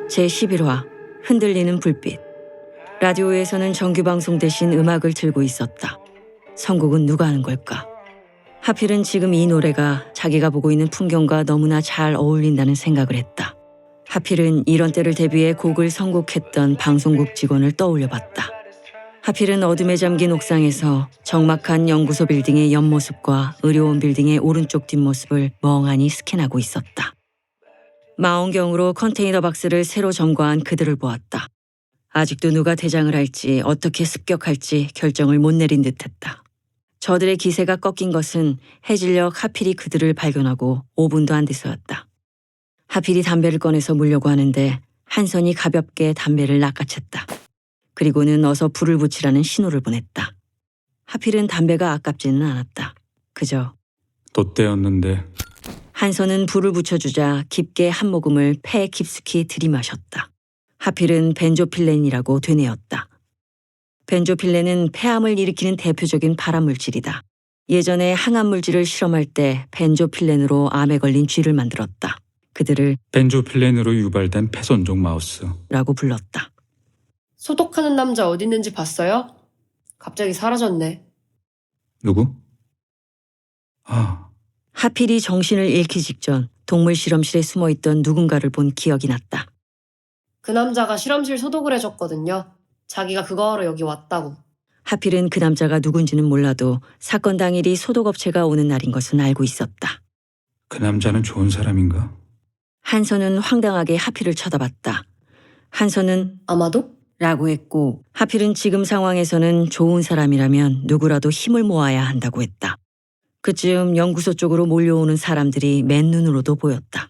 제11화 흔들리는 불빛. 라디오에서는 정규방송 대신 음악을 틀고 있었다. 선곡은 누가 하는 걸까? 하필은 지금 이 노래가 자기가 보고 있는 풍경과 너무나 잘 어울린다는 생각을 했다. 하필은 이런 때를 대비해 곡을 선곡했던 방송국 직원을 떠올려 봤다. 하필은 어둠에 잠긴 옥상에서 적막한 연구소 빌딩의 옆모습과 의료원 빌딩의 오른쪽 뒷모습을 멍하니 스캔하고 있었다. 망원경으로 컨테이너 박스를 새로 점거한 그들을 보았다. 아직도 누가 대장을 할지 어떻게 습격할지 결정을 못 내린 듯했다. 저들의 기세가 꺾인 것은 해질녘 하필이 그들을 발견하고 5분도 안 돼서였다. 하필이 담배를 꺼내서 물려고 하는데 한선이 가볍게 담배를 낚아챘다. 그리고는 어서 불을 붙이라는 신호를 보냈다. 하필은 담배가 아깝지는 않았다. 그저 돛대였는데. 한선은 불을 붙여주자 깊게 한 모금을 폐에 깊숙이 들이마셨다. 하필은 벤조필렌이라고 되뇌었다. 벤조필렌은 폐암을 일으키는 대표적인 발암물질이다. 예전에 항암물질을 실험할 때 벤조필렌으로 암에 걸린 쥐를 만들었다. 그들을 벤조필렌으로 유발된 폐손종 마우스 라고 불렀다. 소독하는 남자 어디 있는지 봤어요? 갑자기 사라졌네. 누구? 하필이 정신을 잃기 직전 동물 실험실에 숨어있던 누군가를 본 기억이 났다. 그 남자가 실험실 소독을 해줬거든요. 자기가 그거 하러 여기 왔다고. 하필은 그 남자가 누군지는 몰라도 사건 당일이 소독업체가 오는 날인 것은 알고 있었다. 그 남자는 좋은 사람인가? 한선은 황당하게 하필을 쳐다봤다. 한선은 아마도? 라고 했고 하필은 지금 상황에서는 좋은 사람이라면 누구라도 힘을 모아야 한다고 했다. 그쯤 연구소 쪽으로 몰려오는 사람들이 맨눈으로도 보였다.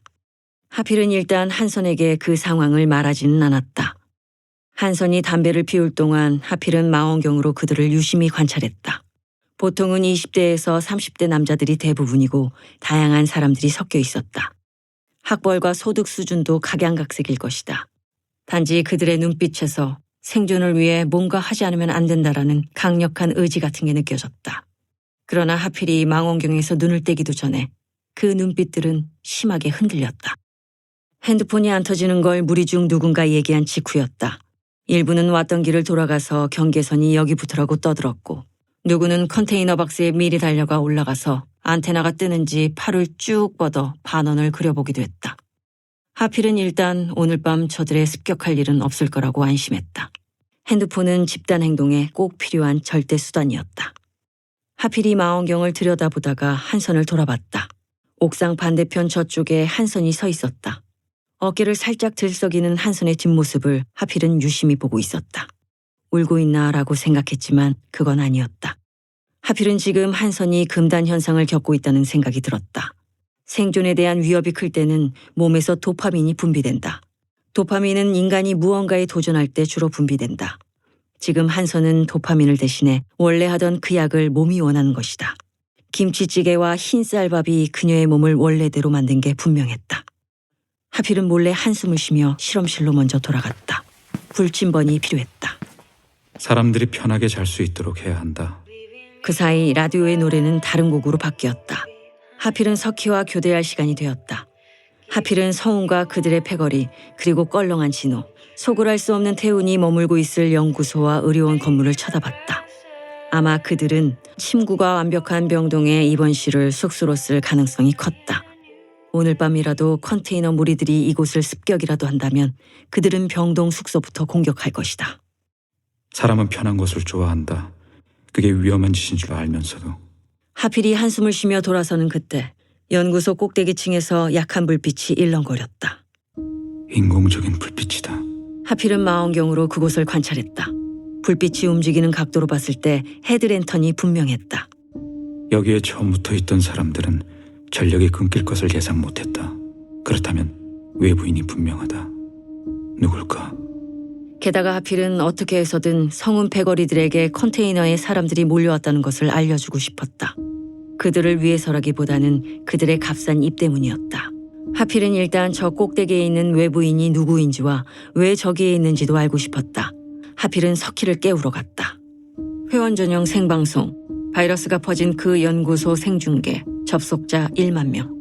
하필은 일단 한선에게 그 상황을 말하지는 않았다. 한선이 담배를 피울 동안 하필은 망원경으로 그들을 유심히 관찰했다. 보통은 20대에서 30대 남자들이 대부분이고 다양한 사람들이 섞여 있었다. 학벌과 소득 수준도 각양각색일 것이다. 단지 그들의 눈빛에서 생존을 위해 뭔가 하지 않으면 안 된다라는 강력한 의지 같은 게 느껴졌다. 그러나 하필이 망원경에서 눈을 떼기도 전에 그 눈빛들은 심하게 흔들렸다. 핸드폰이 안 터지는 걸 무리 중 누군가 얘기한 직후였다. 일부는 왔던 길을 돌아가서 경계선이 여기부터라고 떠들었고 누구는 컨테이너 박스에 미리 달려가 올라가서 안테나가 뜨는지 팔을 쭉 뻗어 반원을 그려보기도 했다. 하필은 일단 오늘 밤 저들의 습격할 일은 없을 거라고 안심했다. 핸드폰은 집단 행동에 꼭 필요한 절대 수단이었다. 하필이 망원경을 들여다보다가 한선을 돌아봤다. 옥상 반대편 저쪽에 한선이 서 있었다. 어깨를 살짝 들썩이는 한선의 뒷모습을 하필은 유심히 보고 있었다. 울고 있나라고 생각했지만 그건 아니었다. 하필은 지금 한선이 금단 현상을 겪고 있다는 생각이 들었다. 생존에 대한 위협이 클 때는 몸에서 도파민이 분비된다. 도파민은 인간이 무언가에 도전할 때 주로 분비된다. 지금 한선은 도파민을 대신해 원래 하던 그 약을 몸이 원하는 것이다. 김치찌개와 흰쌀밥이 그녀의 몸을 원래대로 만든 게 분명했다. 하필은 몰래 한숨을 쉬며 실험실로 먼저 돌아갔다. 불침번이 필요했다. 사람들이 편하게 잘 수 있도록 해야 한다. 그 사이 라디오의 노래는 다른 곡으로 바뀌었다. 하필은 석희와 교대할 시간이 되었다. 하필은 성훈과 그들의 패거리 그리고 껄렁한 진호, 속을 알 수 없는 태운이 머물고 있을 연구소와 의료원 건물을 쳐다봤다. 아마 그들은 침구가 완벽한 병동의 입원실을 숙소로 쓸 가능성이 컸다. 오늘 밤이라도 컨테이너 무리들이 이곳을 습격이라도 한다면 그들은 병동 숙소부터 공격할 것이다. 사람은 편한 곳을 좋아한다. 그게 위험한 짓인 줄 알면서도. 하필이 한숨을 쉬며 돌아서는 그때 연구소 꼭대기층에서 약한 불빛이 일렁거렸다. 인공적인 불빛이다. 하필은 망원경으로 그곳을 관찰했다. 불빛이 움직이는 각도로 봤을 때 헤드랜턴이 분명했다. 여기에 처음부터 있던 사람들은 전력이 끊길 것을 예상 못했다. 그렇다면 외부인이 분명하다. 누굴까? 게다가 하필은 어떻게 해서든 성운 패거리들에게 컨테이너에 사람들이 몰려왔다는 것을 알려주고 싶었다. 그들을 위해서라기보다는 그들의 값싼 입 때문이었다. 하필은 일단 저 꼭대기에 있는 외부인이 누구인지와 왜 저기에 있는지도 알고 싶었다. 하필은 석희를 깨우러 갔다. 회원 전용 생방송, 바이러스가 퍼진 그 연구소 생중계, 접속자 1만 명.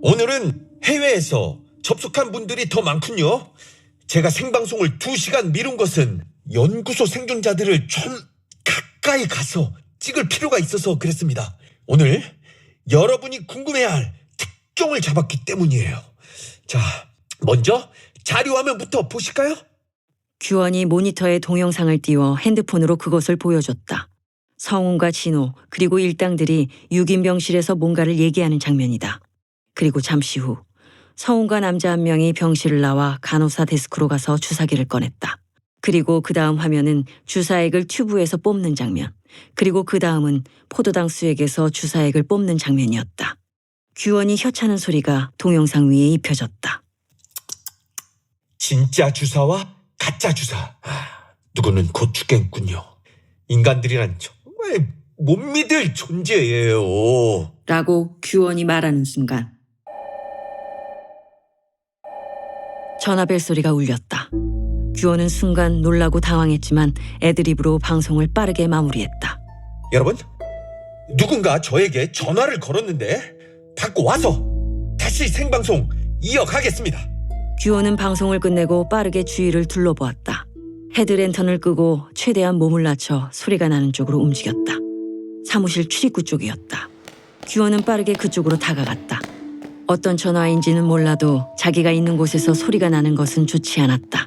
오늘은 해외에서 접속한 분들이 더 많군요. 제가 생방송을 2시간 미룬 것은 연구소 생존자들을 좀 가까이 가서 찍을 필요가 있어서 그랬습니다. 오늘 여러분이 궁금해할 특종을 잡았기 때문이에요. 자, 먼저 자료화면부터 보실까요? 규원이 모니터에 동영상을 띄워 핸드폰으로 그것을 보여줬다. 성훈과 진호 그리고 일당들이 유gin병실에서 뭔가를 얘기하는 장면이다. 그리고 잠시 후 성훈과 남자 한 명이 병실을 나와 간호사 데스크로 가서 주사기를 꺼냈다. 그리고 그 다음 화면은 주사액을 튜브에서 뽑는 장면. 그리고 그 다음은 포도당 수액에서 주사액을 뽑는 장면이었다. 규원이 혀차는 소리가 동영상 위에 입혀졌다. 진짜 주사와 가짜 주사. 누구는 곧 죽겠군요. 인간들이란 정말 못 믿을 존재예요. 라고 규원이 말하는 순간 전화벨 소리가 울렸다. 규원은 순간 놀라고 당황했지만 애드립으로 방송을 빠르게 마무리했다. 여러분, 누군가 저에게 전화를 걸었는데 받고 와서 다시 생방송 이어가겠습니다. 규원은 방송을 끝내고 빠르게 주위를 둘러보았다. 헤드랜턴을 끄고 최대한 몸을 낮춰 소리가 나는 쪽으로 움직였다. 사무실 출입구 쪽이었다. 규원은 빠르게 그쪽으로 다가갔다. 어떤 전화인지는 몰라도 자기가 있는 곳에서 소리가 나는 것은 좋지 않았다.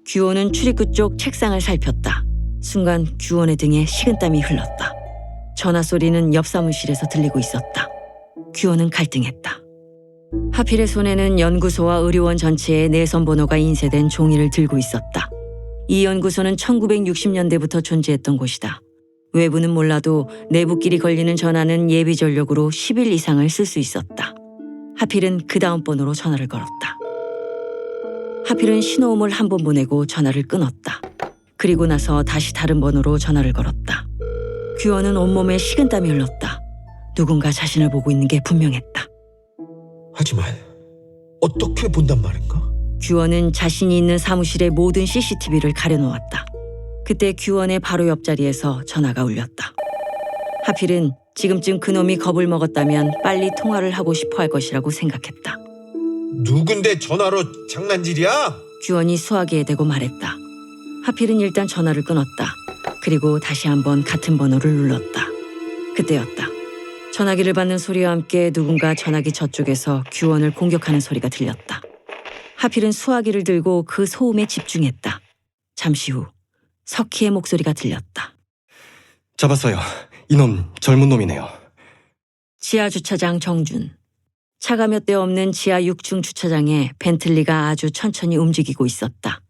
규원은 출입구 쪽 책상을 살폈다. 순간 규원의 등에 식은땀이 흘렀다. 전화 소리는 옆 사무실에서 들리고 있었다. 규원은 갈등했다. 하필의 손에는 연구소와 의료원 전체의 내선 번호가 인쇄된 종이를 들고 있었다. 이 연구소는 1960년대부터 존재했던 곳이다. 외부는 몰라도 내부끼리 걸리는 전화는 예비 전력으로 10일 이상을 쓸 수 있었다. 하필은 그 다음 번호로 전화를 걸었다. 하필은 신호음을 한 번 보내고 전화를 끊었다. 그리고 나서 다시 다른 번호로 전화를 걸었다. 규원은 온몸에 식은땀이 흘렀다. 누군가 자신을 보고 있는 게 분명했다. 하지만 어떻게 본단 말인가? 규원은 자신이 있는 사무실의 모든 CCTV를 가려놓았다. 그때 규원의 바로 옆자리에서 전화가 울렸다. 하필은 지금쯤 그놈이 겁을 먹었다면 빨리 통화를 하고 싶어 할 것이라고 생각했다. 누군데 전화로 장난질이야? 규원이 수화기에 대고 말했다. 하필은 일단 전화를 끊었다. 그리고 다시 한번 같은 번호를 눌렀다. 그때였다. 전화기를 받는 소리와 함께 누군가 전화기 저쪽에서 규원을 공격하는 소리가 들렸다. 하필은 수화기를 들고 그 소음에 집중했다. 잠시 후 석희의 목소리가 들렸다. 잡았어요. 이놈 젊은 놈이네요. 지하주차장 정준. 차가 몇 대 없는 지하 6층 주차장에 벤틀리가 아주 천천히 움직이고 있었다.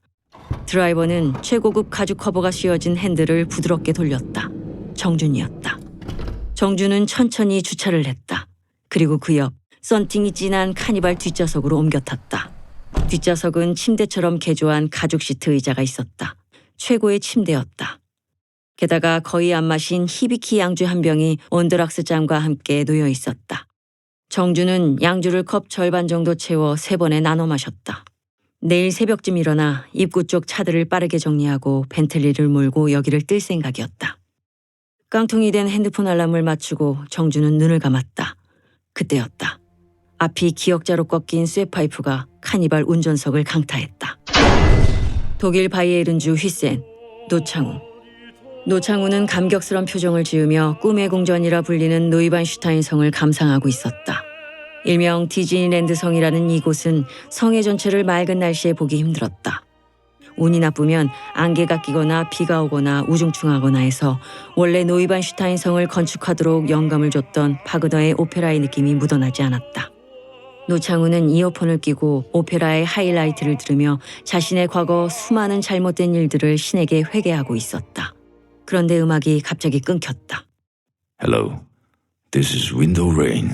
드라이버는 최고급 가죽 커버가 씌워진 핸들을 부드럽게 돌렸다. 정준이었다. 정준은 천천히 주차를 했다. 그리고 그 옆 썬팅이 진한 카니발 뒷좌석으로 옮겨 탔다. 뒷좌석은 침대처럼 개조한 가죽 시트 의자가 있었다. 최고의 침대였다. 게다가 거의 안 마신 히비키 양주 한 병이 온드락스 잔과 함께 놓여 있었다. 정주는 양주를 컵 절반 정도 채워 3번에 나눠 마셨다. 내일 새벽쯤 일어나 입구 쪽 차들을 빠르게 정리하고 벤틀리를 몰고 여기를 뜰 생각이었다. 깡통이 된 핸드폰 알람을 맞추고 정주는 눈을 감았다. 그때였다. 앞이 기역자로 꺾인 쇠파이프가 카니발 운전석을 강타했다. 독일 바이에른주 휘센, 노창우. 노창우는 감격스런 표정을 지으며 꿈의 궁전이라 불리는 노이반슈타인 성을 감상하고 있었다. 일명 디즈니랜드 성이라는 이곳은 성의 전체를 맑은 날씨에 보기 힘들었다. 운이 나쁘면 안개가 끼거나 비가 오거나 우중충하거나 해서 원래 노이반슈타인 성을 건축하도록 영감을 줬던 바그너의 오페라의 느낌이 묻어나지 않았다. 노창우는 이어폰을 끼고 오페라의 하이라이트를 들으며 자신의 과거 수많은 잘못된 일들을 신에게 회개하고 있었다. 그런데 음악이 갑자기 끊겼다. Hello, this is Window Rain.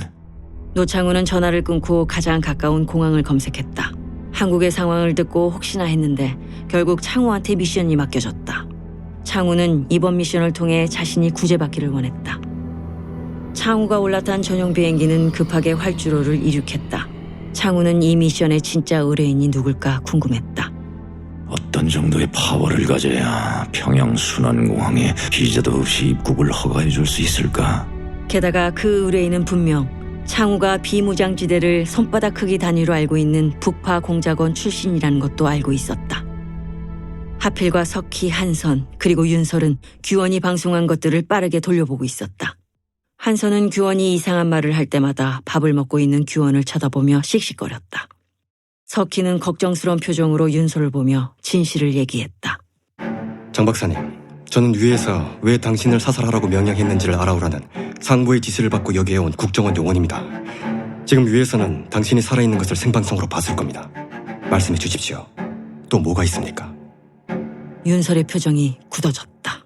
노창우는 전화를 끊고 가장 가까운 공항을 검색했다. 한국의 상황을 듣고 혹시나 했는데 결국 창우한테 미션이 맡겨졌다. 창우는 이번 미션을 통해 자신이 구제받기를 원했다. 창우가 올라탄 전용 비행기는 급하게 활주로를 이륙했다. 창우는 이 미션의 진짜 의뢰인이 누굴까 궁금했다. 어떤 정도의 파워를 가져야 평양 순환공항에 비자도 없이 입국을 허가해 줄 수 있을까? 게다가 그 의뢰인은 분명 창우가 비무장지대를 손바닥 크기 단위로 알고 있는 북파 공작원 출신이라는 것도 알고 있었다. 하필과 석희, 한선, 그리고 윤설은 규원이 방송한 것들을 빠르게 돌려보고 있었다. 한선은 규원이 이상한 말을 할 때마다 밥을 먹고 있는 규원을 쳐다보며 씩씩거렸다. 석희는 걱정스러운 표정으로 윤설을 보며 진실을 얘기했다. 장 박사님, 저는 위에서 왜 당신을 사살하라고 명령했는지를 알아오라는 상부의 지시를 받고 여기에 온 국정원 요원입니다. 지금 위에서는 당신이 살아있는 것을 생방송으로 봤을 겁니다. 말씀해 주십시오. 또 뭐가 있습니까? 윤설의 표정이 굳어졌다.